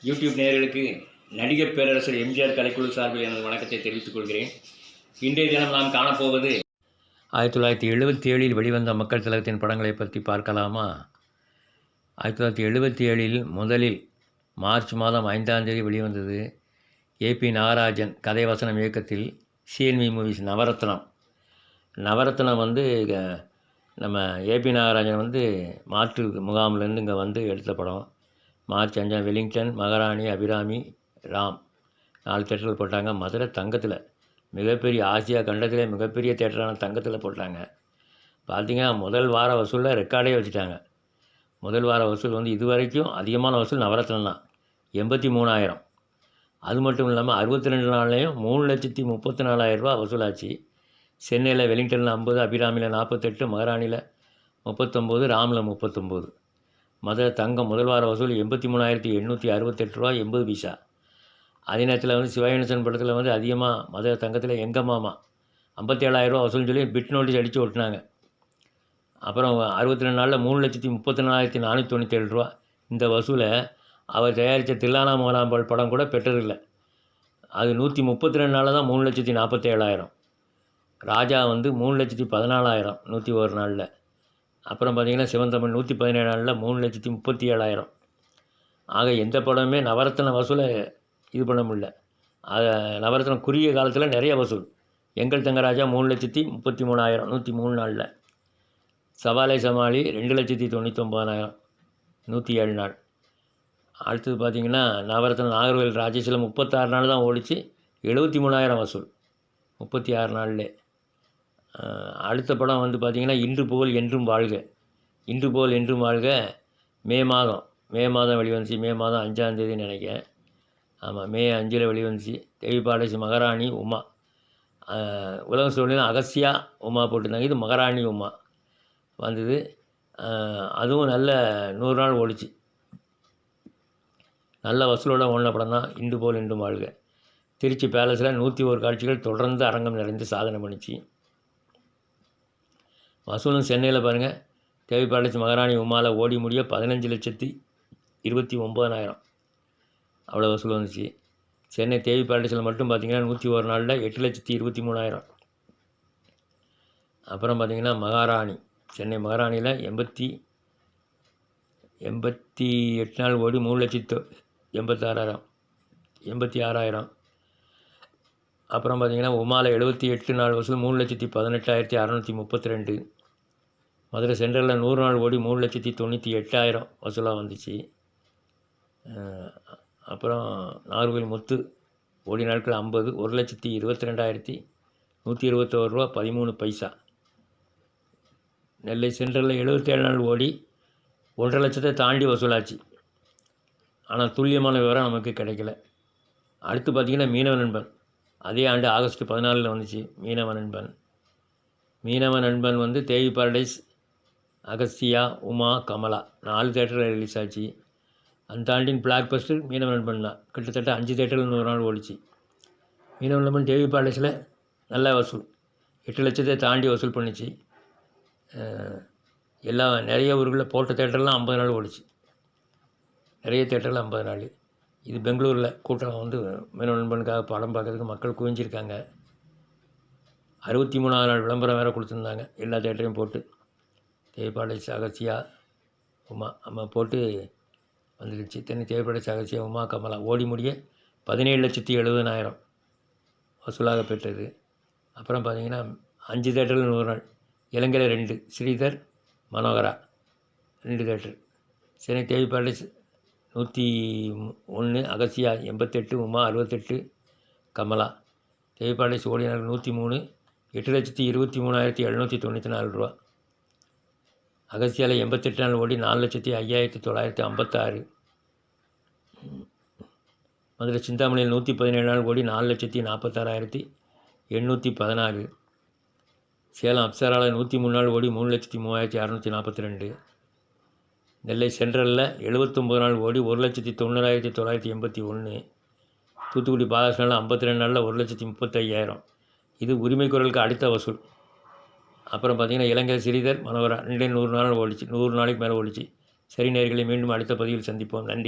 YouTube நேயர்களுக்கு நடிகர் பேரரசர் எம்ஜிஆர் கலைக்குழு சார்பில் எனது வணக்கத்தை தெரிவித்துக் கொள்கிறேன். இன்றைய தினம் நாம் காணப்போவது 1977 வெளிவந்த மக்கள் திலகத்தின் படங்களை பற்றி பார்க்கலாமா? 1977 முதலில் மார்ச் மாதம் 5ஆம் தேதி வெளிவந்தது. ஏபி நாகராஜன் கதை வசனம் இயக்கத்தில் சிஎன்வி மூவிஸ் நவரத்னம் நம்ம ஏபி நாகராஜன் மாற்று முகாமிலேருந்து இங்கே எடுத்த படம். மார்ச் 5 வெலிங்டன், மகாராணி, அபிராமி, ராம் 4 தேட்டரில் போட்டாங்க. மதுரை தங்கத்தில் மிகப்பெரிய ஆசியா கண்டத்திலே மிகப்பெரிய தேட்டரான தங்கத்தில் போட்டாங்க. பார்த்திங்கன்னா முதல் வார வசூலில் ரெக்கார்டே வச்சுட்டாங்க. முதல் வார வசூல் இதுவரைக்கும் அதிகமான வசூல் நவரத்னம் தான், 83,000. அது மட்டும் இல்லாமல் 62 நாள்லேயும் 3,34,000 ரூபா வசூலாச்சு. சென்னையில் வெலிங்டனில் 50, அபிராமியில் 48, மகாராணியில் 39, ராமில் 39. மதுரை தங்கம் முதல் வார வசூல் 83,868 ரூபா 80 பைசா. அதே நேரத்தில் சிவாயனசன் படத்தில் அதிகமாக மதுரை தங்கத்தில் எங்கள் மாமா 57,000 ரூபா வசூல்னு சொல்லி பிட் நோட்டீஸ் அடித்து ஓட்டினாங்க. அப்புறம் 62 நாளில் 3,34,497 ரூபா. இந்த வசூலை அவர் தயாரித்த தில்லானா மோகனாம்பாள் படம் கூட பெற்றதில்லை. அது 132 நாளில் தான் 3,47,000. ராஜா 3,14,000 101 நாளில். அப்புறம் பார்த்திங்கன்னா சிவந்தமிழ் 117 நாளில் 3,37,000. ஆக எந்த படமே நவரத்ன வசூலை இது பண்ண முடியல. அதை நவரத்னம் குறுகிய காலத்தில் நிறைய வசூல். எங்கள் தங்கராஜா 3,33,000 103 நாளில். சவாலை சமாளி 2,99,000 107 நாள். அடுத்தது பார்த்திங்கன்னா நவரத்னம் நாகர்கோவில் ராஜேஷில் 36 நாள் தான் ஓடிச்சு, 73,000 வசூல் 36 நாளில். அடுத்த படம் பார்த்திங்கன்னா இன்று புகழ் என்றும் வாழ்க. இன்று புகழ் என்றும் வாழ்க மே மாதம் வெளிவந்துச்சு. மே மாதம் 5ஆம் தேதி நினைக்கிறேன். ஆமாம், மே 5 வெளிவந்துச்சு. தேவி பாடசி, மகாராணி, உமா. உலகம் சொல்லினா அகசியா உமா போட்டிருந்தாங்க. இது மகாராணி உமா வந்தது. அதுவும் நல்ல 100 நாள் ஓடிச்சு. நல்ல வசூலோட ஓடின படம் தான் இன்று போல் என்றும் வாழ்க. திருச்சி பேலஸில் 101 காட்சிகள் தொடர்ந்து அரங்கம் நிறைந்து சாதனை பண்ணிச்சு. வசூலும் சென்னையில் பாருங்கள், தேவி பாடசி, மகாராணி, உமாவில் ஓடி முடிய 15,29,000 அவ்வளோ வசூல் வந்துச்சு. சென்னை தேவி பாடசியில் மட்டும் பார்த்திங்கன்னா 101 நாளில் 8,23,000. அப்புறம் பார்த்திங்கன்னா மகாராணி, சென்னை மகாராணியில் 88 நாள் ஓடி 3,86,000. அப்புறம் பார்த்திங்கன்னா உமாவில் 78 நாள் வசூல் 3,18,632. மதுரை சென்ட்ரலில் 100 நாள் ஓடி 3,98,000 வசூலாக வந்துச்சு. அப்புறம் நாகர்கோவில் முத்து ஓடி நாட்கள் 50, 1,22,121 ரூபா 13 பைசா. நெல்லை சென்ட்ரலில் 77 நாள் ஓடி 1,50,000 லட்சத்தை தாண்டி வசூலாச்சு. ஆனால் துல்லியமான விவரம் நமக்கு கிடைக்கல. அடுத்து பார்த்திங்கன்னா மீனவ நண்பன் அதே ஆண்டு ஆகஸ்ட் 14 வந்துச்சு. மீனவ நண்பன் தேவி பாரடைஸ், அகஸ்தியா, உமா, கமலா 4 தேட்டரில் ரிலீஸ் ஆச்சு. அந்த ஆண்டின் பிளாக் பஸ்டர் மீனவ நண்பன் தான். கிட்டத்தட்ட 5 தேட்டரில் 100 நாள் ஓடிச்சு. மீனவ நண்பன் தேவி பாரடைஸில் நல்ல வசூல் 8 லட்சத்தை தாண்டி வசூல் பண்ணிச்சு. நிறைய ஊர்களில் போட்ட தேட்டர்லாம் 50 நாள் ஓடிச்சு. நிறைய தேட்டரில் 50 நாள். இது பெங்களூரில் கூட்டம் மீனவ நண்பனுக்காக படம் பார்க்கறதுக்கு மக்கள் குவிஞ்சிருக்காங்க. 63ஆவது நாள் விளம்பரம் வேறு கொடுத்துருந்தாங்க எல்லா தேட்டரையும் போட்டு. தேவைப்பாடை அகசியா, உமா அம்மா போட்டு வந்துடுச்சு. தேவைப்பாடை அகசியா, உமா, கமலா ஓடி முடிய 17,70,000 வசூலாக பெற்றது. அப்புறம் பார்த்திங்கன்னா 5 தேட்டரில் 100 நாள். இலங்கையில் 2, ஸ்ரீதர், மனோகரா 2 தேட்டர். சென்னை தேவைப்பாடை 101, அகசியா 88, உமா 68, கமலா. தேவைப்பாடை ஓடினார்கள் 103, 8,23,794 ரூபா. அகசியாவில் 88 நாள் ஓடி 4,05,956. மதுரை சிந்தாமணியில் 117 நாள் ஓடி 4,46,814. சேலம் அப்சராவில் 103 நாள் ஓடி 3,03,642. நெல்லை சென்ட்ரலில் 79 நாள் ஓடி 1,90,981. தூத்துக்குடி பாலகிருஷ்ணனில் 52 நாளில் 1,35,000. இது உரிமை குரலுக்கு அடுத்த வசூல். அப்புறம் பார்த்திங்கன்னா இலங்கை ஸ்ரீதர், மனோகரா 100 நாள் ஓடிச்சு. 100 நாளைக்கு மேலே ஓடிச்சு. சரி நேயர்களே, மீண்டும் அடுத்த பதிவில் சந்திப்போம். நன்றி.